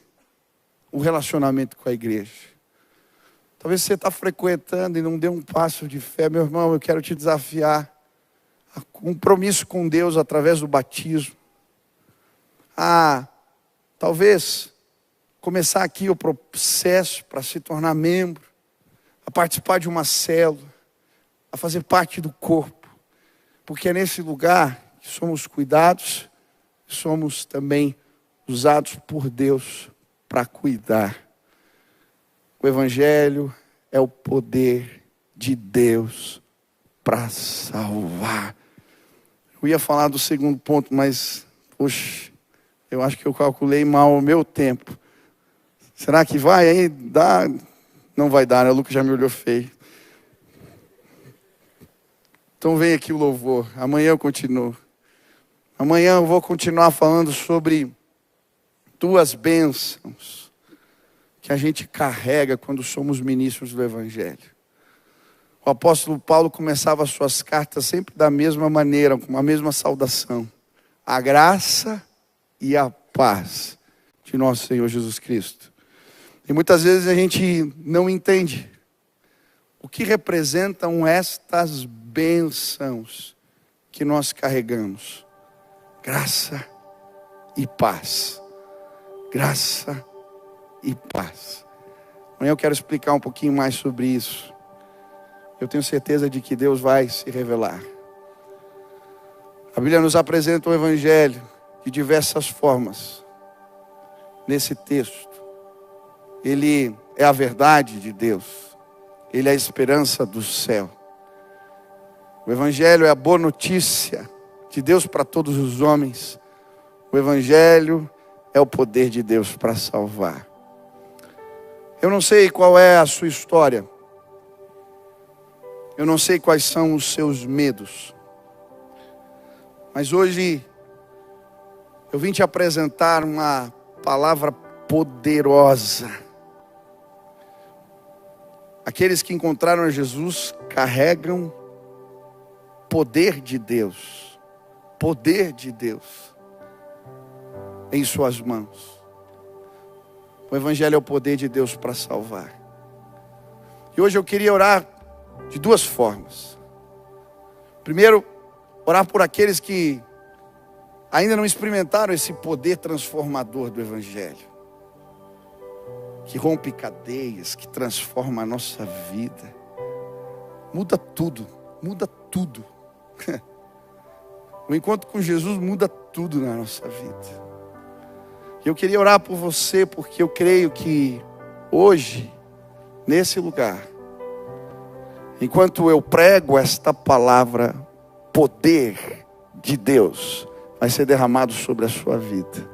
o relacionamento com a igreja. Talvez você está frequentando e não dê um passo de fé. Meu irmão, eu quero te desafiar a compromisso com Deus através do batismo. Talvez começar aqui o processo para se tornar membro, a participar de uma célula, a fazer parte do corpo. Porque é nesse lugar que somos cuidados, somos também usados por Deus para cuidar. O Evangelho é o poder de Deus para salvar. Eu ia falar do segundo ponto, mas, eu acho que eu calculei mal o meu tempo. Será que vai aí? Dá? Não vai dar, né? O Lucas já me olhou feio. Então vem aqui o louvor. Amanhã eu continuo. Amanhã eu vou continuar falando sobre 2 bênçãos que a gente carrega quando somos ministros do Evangelho. O apóstolo Paulo começava as suas cartas sempre da mesma maneira, com a mesma saudação: a graça e a paz de nosso Senhor Jesus Cristo. E muitas vezes a gente não entende o que representam estas bênçãos que nós carregamos. Graça e paz. Graça e paz. Amanhã eu quero explicar um pouquinho mais sobre isso. Eu tenho certeza de que Deus vai se revelar. A Bíblia nos apresenta o Evangelho de diversas formas. Nesse texto, ele é a verdade de Deus. Ele é a esperança do céu. O Evangelho é a boa notícia de Deus para todos os homens. O Evangelho é o poder de Deus para salvar. Eu não sei qual é a sua história. Eu não sei quais são os seus medos. Mas hoje eu vim te apresentar uma palavra poderosa. Aqueles que encontraram a Jesus carregam poder de Deus. Poder de Deus em suas mãos. O Evangelho é o poder de Deus para salvar. E hoje eu queria orar de 2 formas. Primeiro, orar por aqueles que ainda não experimentaram esse poder transformador do Evangelho, que rompe cadeias, que transforma a nossa vida, muda tudo, muda tudo. O encontro com Jesus muda tudo na nossa vida. E eu queria orar por você, porque eu creio que hoje, nesse lugar, enquanto eu prego esta palavra, poder de Deus vai ser derramado sobre a sua vida.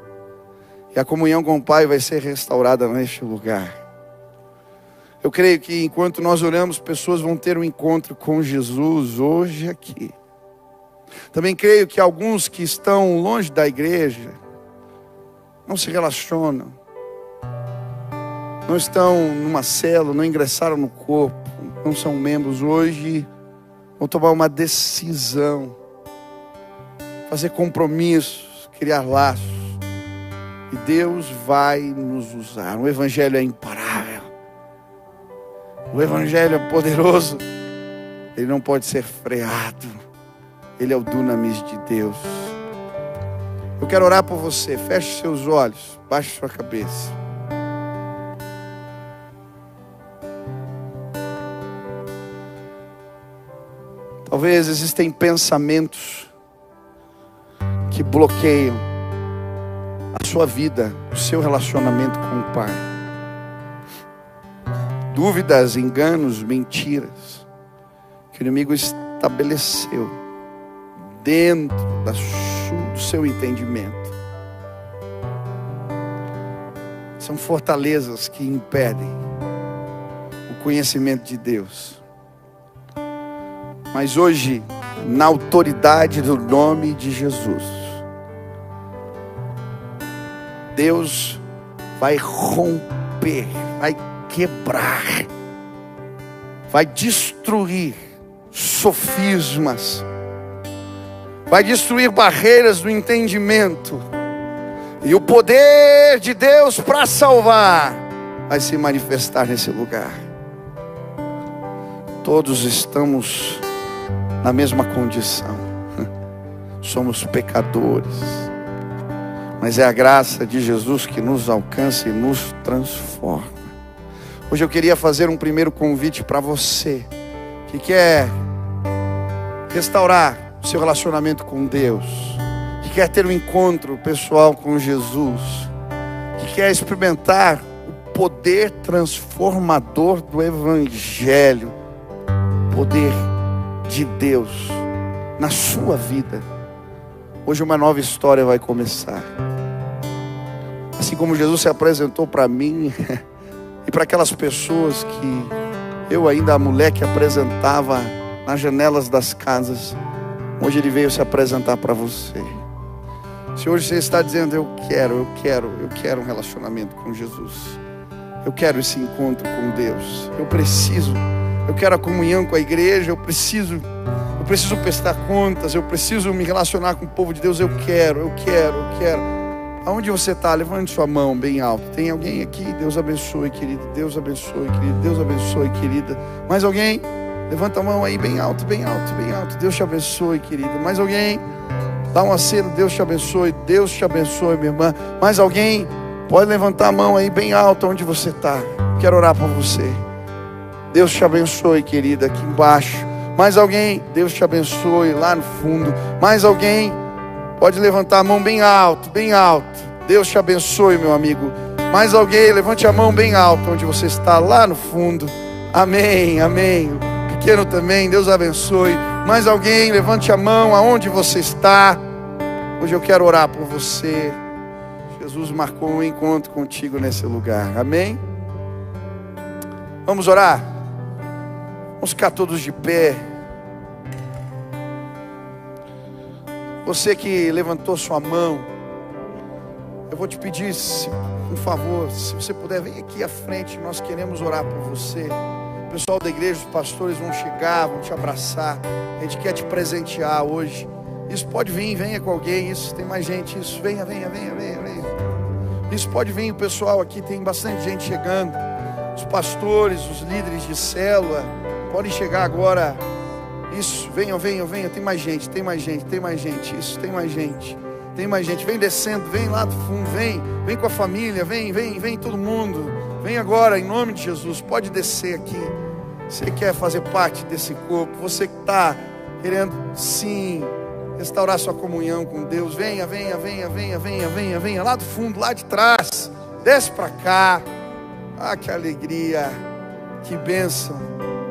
E a comunhão com o Pai vai ser restaurada neste lugar. Eu creio que enquanto nós oramos, pessoas vão ter um encontro com Jesus hoje aqui. Também creio que alguns que estão longe da igreja, não se relacionam, não estão numa célula, não ingressaram no corpo, não são membros, hoje vão tomar uma decisão, fazer compromissos, criar laços, e Deus vai nos usar. O Evangelho é imparável, o Evangelho é poderoso, ele não pode ser freado, ele é o dunamis de Deus. Eu quero orar por você. Feche seus olhos, baixe sua cabeça. Talvez existem pensamentos que bloqueiam a sua vida, o seu relacionamento com o Pai. Dúvidas, enganos, mentiras que o inimigo estabeleceu dentro do seu entendimento. São fortalezas que impedem o conhecimento de Deus. Mas hoje, na autoridade do nome de Jesus, Deus vai romper, vai quebrar, vai destruir sofismas, vai destruir barreiras do entendimento, e o poder de Deus para salvar vai se manifestar nesse lugar. Todos estamos na mesma condição, somos pecadores, mas é a graça de Jesus que nos alcança e nos transforma. Hoje eu queria fazer um primeiro convite para você que quer restaurar o seu relacionamento com Deus, que quer ter um encontro pessoal com Jesus, que quer experimentar o poder transformador do Evangelho, poder de Deus na sua vida. Hoje uma nova história vai começar. Assim como Jesus se apresentou para mim e para aquelas pessoas que eu ainda moleque apresentava nas janelas das casas, hoje Ele veio se apresentar para você. Se hoje você está dizendo, eu quero um relacionamento com Jesus, eu quero esse encontro com Deus, eu quero a comunhão com a igreja, eu preciso prestar contas, eu preciso me relacionar com o povo de Deus, eu quero. Aonde você está? Levante sua mão bem alto. Tem alguém aqui? Deus abençoe, querido. Deus abençoe, querido. Deus abençoe, querida. Mais alguém? Levanta a mão aí bem alto, bem alto, bem alto. Deus te abençoe, querida. Mais alguém? Dá um aceno. Deus te abençoe. Deus te abençoe, minha irmã. Mais alguém? Pode levantar a mão aí bem alto onde você está. Quero orar por você. Deus te abençoe, querida, aqui embaixo. Mais alguém? Deus te abençoe lá no fundo. Mais alguém? Pode levantar a mão bem alto, bem alto. Deus te abençoe, meu amigo. Mais alguém? Levante a mão bem alto onde você está, lá no fundo. Amém, amém. Pequeno também, Deus abençoe. Mais alguém? Levante a mão aonde você está. Hoje eu quero orar por você. Jesus marcou um encontro contigo nesse lugar. Amém? Vamos orar? Vamos ficar todos de pé. Você que levantou sua mão, eu vou te pedir, por favor, se você puder, vem aqui à frente, nós queremos orar por você. O pessoal da igreja, os pastores vão chegar, vão te abraçar. A gente quer te presentear hoje. Isso pode vir, venha com alguém. Isso, tem mais gente, isso, venha. Isso pode vir, o pessoal aqui, tem bastante gente chegando. Os pastores, os líderes de célula, podem chegar agora. Isso, venham, tem mais gente, isso, tem mais gente, vem descendo, vem lá do fundo, vem com a família, vem todo mundo, vem agora, em nome de Jesus, pode descer aqui. Você quer fazer parte desse corpo, você que está querendo sim restaurar sua comunhão com Deus. Venha, venha, venha, venha, venha, venha, venha, lá do fundo, lá de trás, desce para cá. Ah, que alegria, que bênção,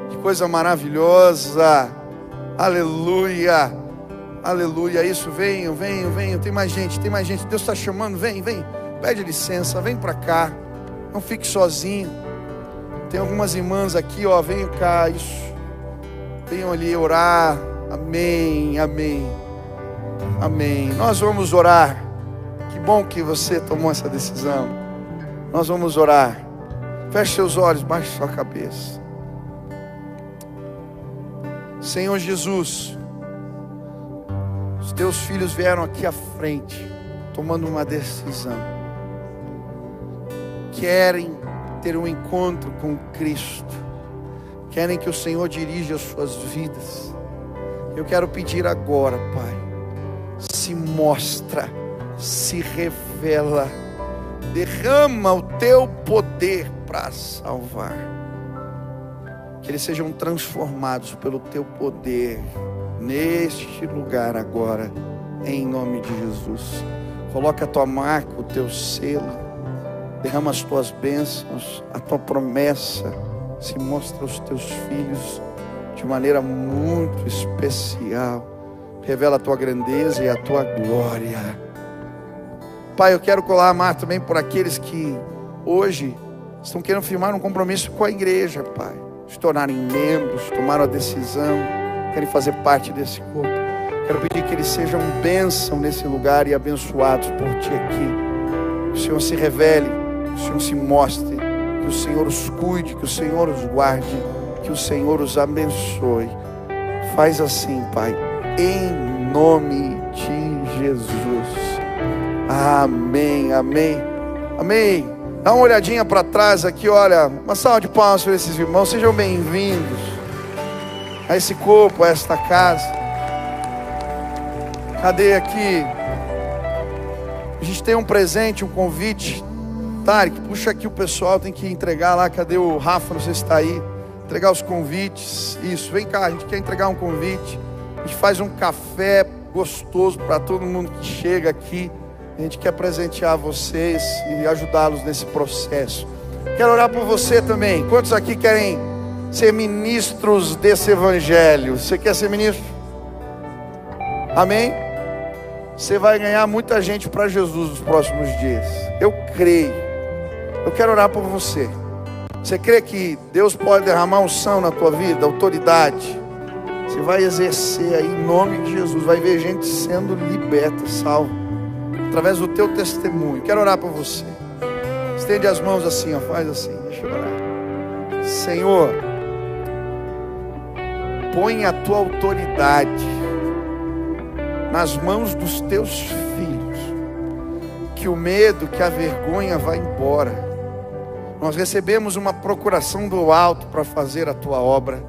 que coisa maravilhosa. Aleluia, aleluia. Isso, venham, venham, venham. Tem mais gente, tem mais gente. Deus está chamando, vem, vem. Pede licença, vem para cá. Não fique sozinho. Tem algumas irmãs aqui, ó, venham cá, isso. Venham ali orar. Amém, amém, amém. Nós vamos orar. Que bom que você tomou essa decisão. Nós vamos orar. Feche seus olhos, baixe sua cabeça. Senhor Jesus, os teus filhos vieram aqui à frente, tomando uma decisão. Querem ter um encontro com Cristo. Querem que o Senhor dirija as suas vidas. Eu quero pedir agora, Pai, se mostra, se revela, derrama o teu poder para salvar. Que eles sejam transformados pelo teu poder neste lugar agora, em nome de Jesus. Coloca a tua marca, o teu selo, derrama as tuas bênçãos, a tua promessa se mostra aos teus filhos de maneira muito especial. Revela a tua grandeza e a tua glória. Pai, eu quero clamar também por aqueles que hoje estão querendo firmar um compromisso com a igreja, Pai, se tornarem membros, tomaram a decisão, querem fazer parte desse corpo. Quero pedir que eles sejam bênção nesse lugar e abençoados por Ti aqui. Que o Senhor se revele, que o Senhor se mostre, que o Senhor os cuide, que o Senhor os guarde, que o Senhor os abençoe. Faz assim, Pai, em nome de Jesus. Amém, amém, amém. Dá uma olhadinha para trás aqui, olha, uma salva de palmas para esses irmãos. Sejam bem-vindos a esse corpo, a esta casa. Cadê aqui? A gente tem um presente, um convite. Tarek, puxa aqui o pessoal, tem que entregar lá. Cadê o Rafa? Não sei se está aí. Entregar os convites. Isso, vem cá, a gente quer entregar um convite. A gente faz um café gostoso para todo mundo que chega aqui. A gente quer presentear vocês e ajudá-los nesse processo. Quero orar por você também. Quantos aqui querem ser ministros desse evangelho? Você quer ser ministro? Amém? Você vai ganhar muita gente para Jesus nos próximos dias. Eu creio. Eu quero orar por você. Você crê que Deus pode derramar unção na tua vida, autoridade? Você vai exercer aí em nome de Jesus. Vai ver gente sendo liberta, salva, através do teu testemunho. Quero orar por você. Estende as mãos assim, ó, faz assim, deixa eu orar. Senhor, põe a tua autoridade nas mãos dos teus filhos. Que o medo, que a vergonha vá embora. Nós recebemos uma procuração do alto para fazer a tua obra.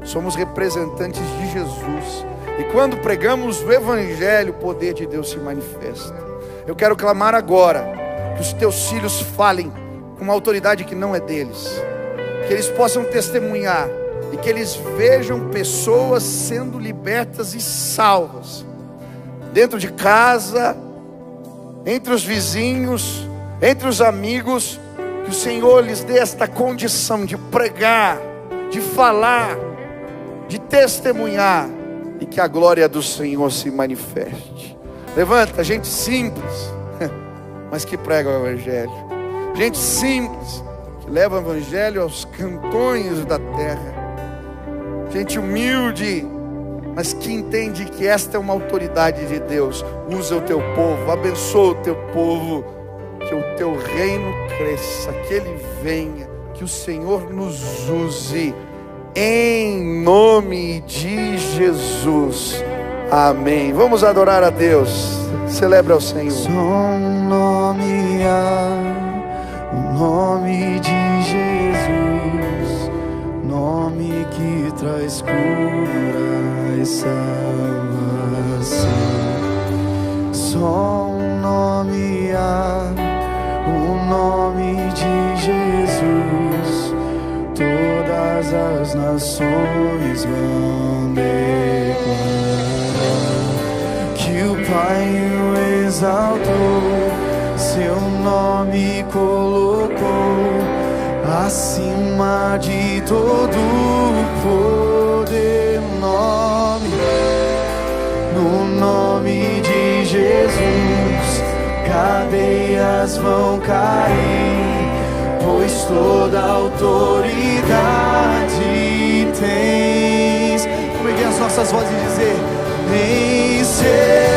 Somos representantes de Jesus. E quando pregamos o evangelho, o poder de Deus se manifesta. Eu quero clamar agora que os teus filhos falem com uma autoridade que não é deles, que eles possam testemunhar e que eles vejam pessoas sendo libertas e salvas, dentro de casa, entre os vizinhos, entre os amigos. Que o Senhor lhes dê esta condição de pregar, de falar, de testemunhar, e que a glória do Senhor se manifeste. Levanta, gente simples, mas que prega o evangelho. Gente simples, que leva o evangelho aos cantões da terra. Gente humilde, mas que entende que esta é uma autoridade de Deus. Usa o teu povo, abençoa o teu povo, que o teu reino cresça, que ele venha, que o Senhor nos use, em nome de Jesus. Amém. Vamos adorar a Deus. Celebre ao Senhor.
Só um nome há, o nome de Jesus, nome que traz cura e salvação. Só um nome há, o nome de Jesus, todas as nações vão declarar. que o Pai o exaltou, seu nome colocou acima de todo poder. No nome de Jesus, cadeias vão cair, pois toda autoridade tens. Vamos erguer as nossas vozes e dizer: em seu